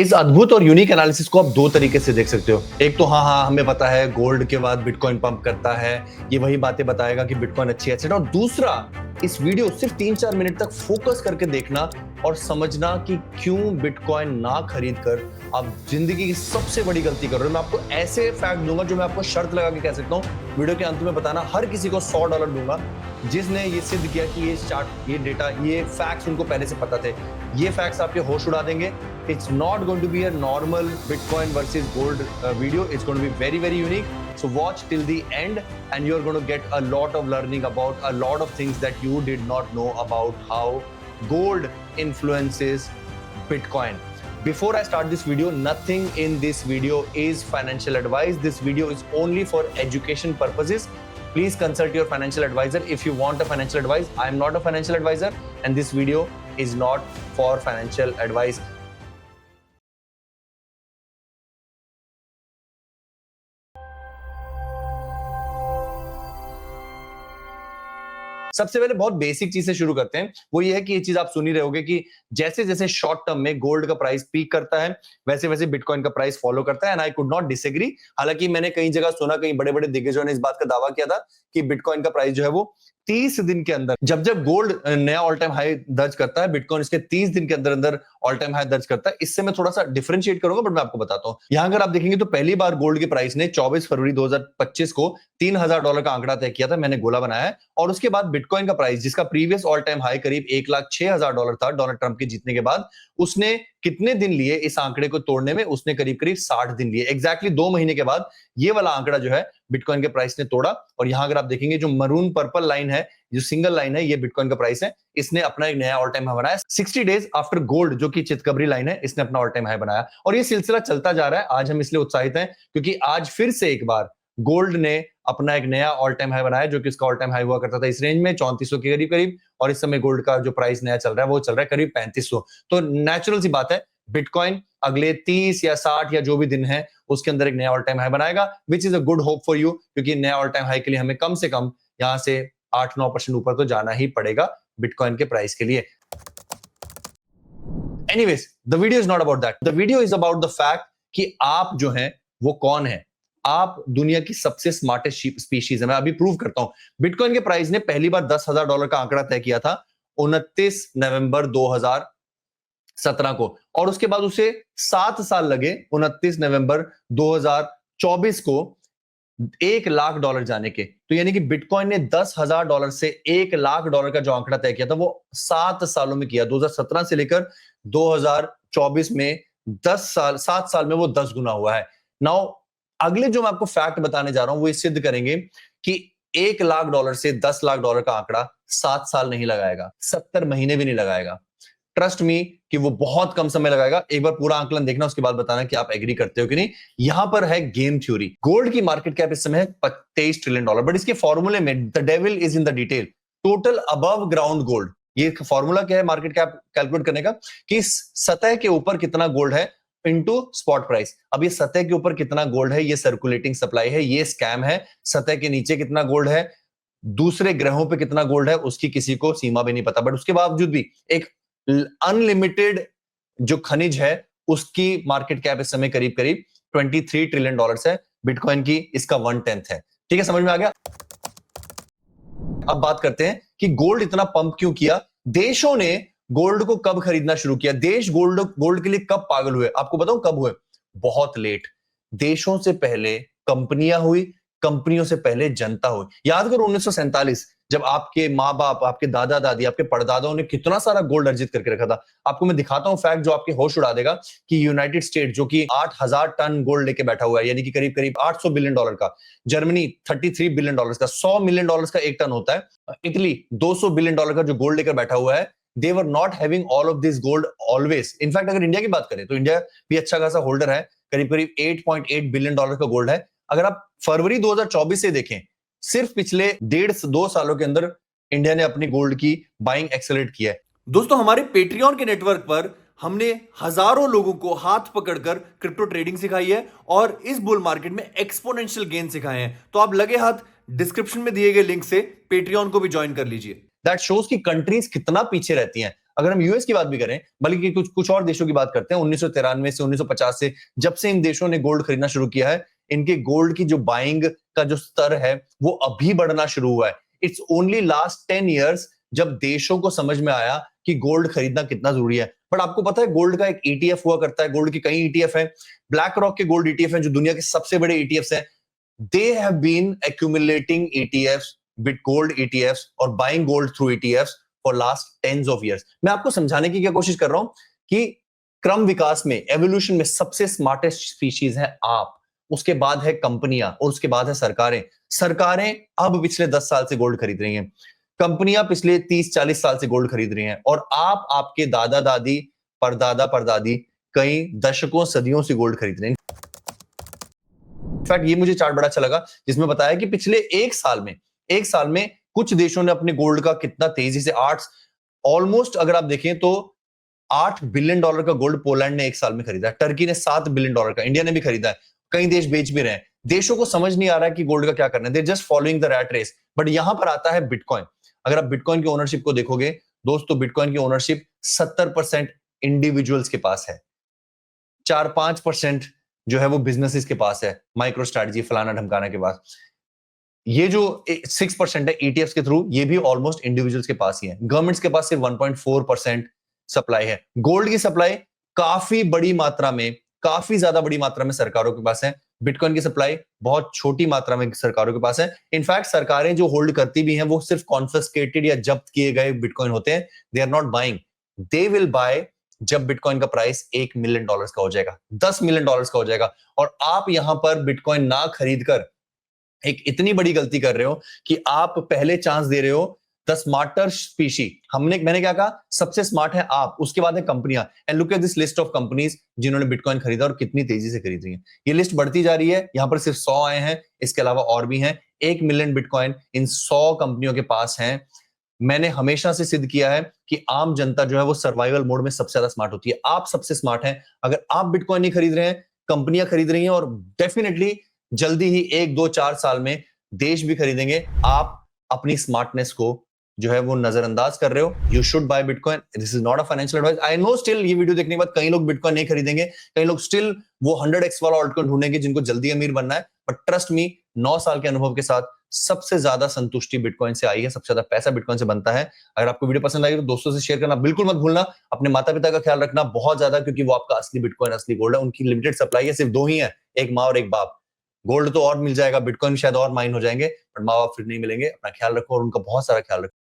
इस अद्भुत और यूनिक एनालिसिस को आप दो तरीके से देख सकते हो। एक तो हाँ हमें पता है गोल्ड के बाद बिटकॉइन पंप करता है, ये वही बातें बताएगा कि बिटकॉइन अच्छी एसेट है। और दूसरा, इस वीडियो सिर्फ 3-4 मिनट तक फोकस करके देखना और समझना कि क्यों बिटकॉइन ना खरीद कर आप जिंदगी की सबसे बड़ी गलती कर रहे हो। मैं आपको ऐसे फैक्ट दूंगा जो मैं आपको शर्त लगा के कह सकता हूँ। वीडियो के अंत में बताना, हर किसी को $100 दूंगा जिसने ये सिद्ध किया कि ये चार्ट, ये डेटा, ये फैक्ट्स उनको पहले से पता थे। ये फैक्ट्स आपके होश उड़ा देंगे। It's not going to be a normal Bitcoin versus gold video. It's going to be very, very unique. So watch till the end and you're going to get a lot of learning about a lot of things that you did not know about how gold influences Bitcoin. Before I start this video, nothing in this video is financial advice. This video is only for education purposes. Please consult your financial advisor if you want a financial advice. I am not a financial advisor and this video is not for financial advice. सबसे पहले बहुत basic चीज से शुरू करते हैं। वो ये है कि ये चीज आप सुन ही रहे होगे कि जैसे जैसे शॉर्ट टर्म में गोल्ड का प्राइस पीक करता है वैसे वैसे बिटकॉइन का प्राइस फॉलो करता है। And I could not disagree. हालांकि मैंने कई जगह सुना, कई बड़े बड़े दिग्गजों ने इस बात का दावा किया था कि बिटकॉइन का प्राइस जो है वो 30 दिन के अंदर, जब जब गोल्ड नया ऑल टाइम हाई दर्ज करता है, बिटकॉइन इसके 30 दिन के अंदर अंदर ऑल टाइम हाई दर्ज करता है। इससे मैं थोड़ा सा डिफरेंशिएट करूंगा, बट मैं आपको बताता हूं। यहां अगर आप देखेंगे तो पहली बार गोल्ड के प्राइस ने 24 फरवरी 2025 को $3000 का आंकड़ा तय किया था। मैंने गोला बनाया है। और उसके बाद बिटकॉइन का प्राइस, जिसका प्रीवियस ऑल टाइम हाई करीब $1,06,000 था डोनाल्ड ट्रंप के जीतने के बाद, उसने कितने दिन लिए इस आंकड़े को तोड़ने में? उसने करीब करीब 60 दिन लिए। एग्जैक्टली 2 महीने के बाद ये वाला आंकड़ा जो है बिटकॉइन के प्राइस ने तोड़ा। और यहां अगर आप देखेंगे जो मरून पर्पल लाइन है, जो सिंगल लाइन है, ये बिटकॉइन का प्राइस है। इसने अपना एक नया ऑल टाइम हाई बनाया 60 डेज आफ्टर गोल्ड, जो कि चितकबरी लाइन है, इसने अपना ऑल टाइम हाई बनाया। और ये सिलसिला चलता जा रहा है। आज हम इसलिए उत्साहित हैं क्योंकि आज फिर से एक बार गोल्ड ने अपना एक नया ऑल टाइम हाई बनाया, जो कि इसका ऑल टाइम हाई हुआ करता था इस रेंज में 3400 के करीब करीब। और इस समय गोल्ड का जो प्राइस नया चल रहा है वो चल रहा है करीब 3500। तो नेचुरल सी बात है, बिटकॉइन अगले 30 या 60 या जो भी दिन है उसके अंदर एक नया ऑल टाइम हाई बनाएगा, which is a good hope for you. क्योंकि नया ऑल टाइम हाई के लिए हमें कम से कम यहां से 8-9% ऊपर तो जाना ही पड़ेगा बिटकॉइन के प्राइस के लिए। Anyways, the video is not about that. The video is about the fact कि आप जो हैं वो कौन है। आप दुनिया की सबसे स्मार्टेस्ट स्पीशीज है। मैं अभी प्रूव करता हूं। बिटकॉइन के प्राइस ने पहली बार $10,000 का आंकड़ा तय किया था 29 नवंबर 2017 को। और उसके बाद उसे 7 साल लगे 29 नवंबर 2024 को $1,00,000 जाने के। तो यानी कि बिटकॉइन ने $10,000 से $1,00,000 का जो आंकड़ा तय किया था वो 7 सालों में किया। 2017 से लेकर 2024 में 7 साल में वो 10 गुना हुआ है। नाउ अगले जो मैं आपको फैक्ट बताने जा रहा हूं वो ये सिद्ध करेंगे कि $1,00,000 से $10,00,000 का आंकड़ा 7 साल नहीं लगाएगा, 70 महीने भी नहीं लगाएगा। ट्रस्ट मी कि वो बहुत कम समय लगाएगा। एक बार पूरा आंकलन देखना, उसके बाद बताना कि आप एग्री करते हो कि नहीं। यहां पर है गेम थ्योरी। गोल्ड की मार्केट कैप इस समय है $23 ट्रिलियन, बट इसके फॉर्मूले में the devil is in the detail. Total above ground gold, ये फॉर्मूला क्या है मार्केट कैप कैलकुलेट करने का, कि सतह के ऊपर कितना गोल्ड है इनटू स्पॉट प्राइस। अब ये सतह के ऊपर कितना गोल्ड है, ये सर्कुलेटिंग सप्लाई है, ये स्कैम है। सतह के नीचे कितना गोल्ड है, दूसरे ग्रहों पे कितना गोल्ड है, उसकी किसी को सीमा भी नहीं पता। बट उसके बावजूद भी एक अनलिमिटेड जो खनिज है उसकी मार्केट कैप इस समय करीब करीब $23 ट्रिलियन है। बिटकॉइन की इसका 1/10 है। ठीक है, समझ में आ गया। अब बात करते हैं कि गोल्ड इतना पंप क्यों किया। देशों ने गोल्ड को कब खरीदना शुरू किया, देश गोल्ड के लिए कब पागल हुए? आपको बताऊं कब हुए? बहुत लेट। देशों से पहले कंपनियां हुई, कंपनियों से पहले जनता हुई। याद करो 1947, जब आपके माँ बाप, आपके दादा दादी, आपके परदादाओं ने कितना सारा गोल्ड अर्जित करके रखा था। आपको मैं दिखाता हूं फैक्ट जो आपके होश उड़ा देगा कि यूनाइटेड स्टेट जो कि 8,000 टन गोल्ड लेके बैठा हुआ है, यानी कि करीब करीब $800 बिलियन का। जर्मनी $33 बिलियन का, $100 मिलियन का एक टन होता है। इटली $200 बिलियन का जो गोल्ड लेकर बैठा हुआ है। They were not having all of this gold always. In fact अगर इंडिया की बात करें तो इंडिया भी अच्छा खासा होल्डर है, करीब करीब $8.8 बिलियन का गोल्ड है। अगर आप फरवरी 2024 से देखें, सिर्फ पिछले 1.5-2 सालों के अंदर इंडिया ने अपनी गोल्ड की बाइंग एक्सेलरेट किया है। दोस्तों, हमारे पेट्रियन के नेटवर्क पर हमने हजारों लोगों को हाथ पकड़कर क्रिप्टो ट्रेडिंग सिखाई है और इस बुल मार्केट में एक्सपोनेंशियल गेन सिखाए हैं। तो आप लगे हाथ डिस्क्रिप्शन में दिए गए लिंक से पेट्रियन को भी ज्वाइन कर लीजिए। दैट शोज कि कंट्रीज कितना पीछे रहती हैं। अगर हम यूएस की बात भी करें, बल्कि कुछ कुछ और देशों की बात करते हैं, 1993 से 1950 से जब से इन देशों ने गोल्ड खरीदना शुरू किया है, इनके गोल्ड की जो बाइंग का जो स्तर है वो अभी बढ़ना शुरू हुआ है। इट्स ओनली लास्ट 10 इयर्स जब देशों को समझ में आया कि गोल्ड खरीदना कितना जरूरी है। बट आपको पता है गोल्ड का एक ईटीएफ हुआ करता है, गोल्ड के कई ईटीएफ हैं, ब्लैक रॉक के गोल्ड ईटीएफ हैं जो दुनिया के सबसे बड़े ईटीएफ्स हैं। They have been accumulating ETFs with gold ETFs और buying gold through ETFs for last tens of years. मैं आपको समझाने की क्या कोशिश कर रहा हूं कि क्रम विकास में, एवोल्यूशन में सबसे स्मार्टेस्ट स्पीशीज है आप, उसके बाद है कंपनियां और उसके बाद है सरकारें। सरकारें अब पिछले 10 साल से गोल्ड खरीद रही हैं, कंपनियां पिछले 30-40 साल से गोल्ड खरीद रही हैं, और आप, आपके दादा दादी, परदादा परदादी कई दशकों सदियों से गोल्ड खरीद रहे हैं। इनफैक्ट ये मुझे चार्ट बड़ा अच्छा लगा जिसमें बताया कि पिछले एक साल में कुछ देशों ने अपने गोल्ड का कितना तेजी से ऑलमोस्ट अगर आप देखें तो $8 बिलियन का गोल्ड पोलैंड ने एक साल में खरीदा है, टर्की ने $7 बिलियन का, इंडिया ने भी खरीदा है, कई देश बेच भी रहे हैं। देशों को समझ नहीं आ रहा है कि गोल्ड का क्या करना है, they just following the rat race. But यहां पर आता है बिटकॉइन। अगर आप बिटकॉइन की ओनरशिप को देखोगे दोस्तों, बिटकॉइन की ओनरशिप 70% इंडिविजुअल्स के पास है, 4-5% जो है वो बिजनेसेस के पास है, माइक्रो स्ट्रेटजी फलाना ढमकाना के पास। ये जो 6% है ईटीएफ्स के थ्रू, ये भी ऑलमोस्ट इंडिविजुअल्स के पास ही है। गवर्नमेंट्स के पास सिर्फ 1.4% सप्लाई है। गोल्ड की सप्लाई काफी बड़ी मात्रा में, काफी ज्यादा बड़ी मात्रा में सरकारों के पास है। बिटकॉइन की सप्लाई बहुत छोटी मात्रा में सरकारों के पास है। इनफैक्ट सरकारें जो होल्ड करती भी हैं वो सिर्फ कॉन्फिस्केटेड या जब्त किए गए बिटकॉइन होते हैं। They are not buying, they will buy जब बिटकॉइन का प्राइस $1 मिलियन का हो जाएगा, $10 मिलियन का हो जाएगा। और आप यहां पर बिटकॉइन ना खरीद कर एक इतनी बड़ी गलती कर रहे हो कि आप पहले चांस दे रहे हो द स्मार्टर स्पीशी। मैंने क्या कहा, सबसे स्मार्ट है आप, उसके बाद है कंपनियां। And look at this list of companies जिन्होंने बिटकॉइन खरीदा और कितनी तेजी से खरीद रही है। ये लिस्ट बढ़ती जा रही है, यहां पर सिर्फ 100 आए हैं, इसके अलावा और भी हैं। 1 मिलियन बिटकॉइन इन 100 कंपनियों के पास हैं। मैंने हमेशा से सिद्ध किया है कि आम जनता जो है वो सर्वाइवल मोड में सबसे ज्यादा स्मार्ट होती है। आप सबसे स्मार्ट हैं। अगर आप बिटकॉइन नहीं खरीद रहे हैं, कंपनियां खरीद रही हैं, और डेफिनेटली जल्दी ही 1-2-4 साल में देश भी खरीदेंगे। आप अपनी स्मार्टनेस को जो है वो नजरअंदाज कर रहे हो। You should buy bitcoin, this is not a financial advice. I know still ये वीडियो देखने के बाद कई लोग बिटकॉइन नहीं खरीदेंगे, कई लोग स्टिल वो 100x वाला ऑल्टकॉइन ढूंढेंगे जिनको जल्दी अमीर बनना है। बट ट्रस्ट मी, 9 साल के अनुभव के साथ सबसे ज्यादा संतुष्टि बिटकॉइन से आई है, सबसे ज्यादा पैसा बिटकॉइन से बनता है। अगर आपको वीडियो पसंद आई तो दोस्तों से शेयर करना बिल्कुल मत भूलना। अपने माता पिता का ख्याल रखना बहुत ज्यादा, क्योंकि वो आपका असली बिटकॉइन, असली गोल्ड है। उनकी लिमिटेड सप्लाई है, सिर्फ 2 ही है, एक माँ और एक बाप। गोल्ड तो और मिल जाएगा, बिटकॉइन शायद और माइन हो जाएंगे, बट माँ बाप फिर नहीं मिलेंगे। अपना ख्याल रखो और उनका बहुत सारा ख्याल रखो।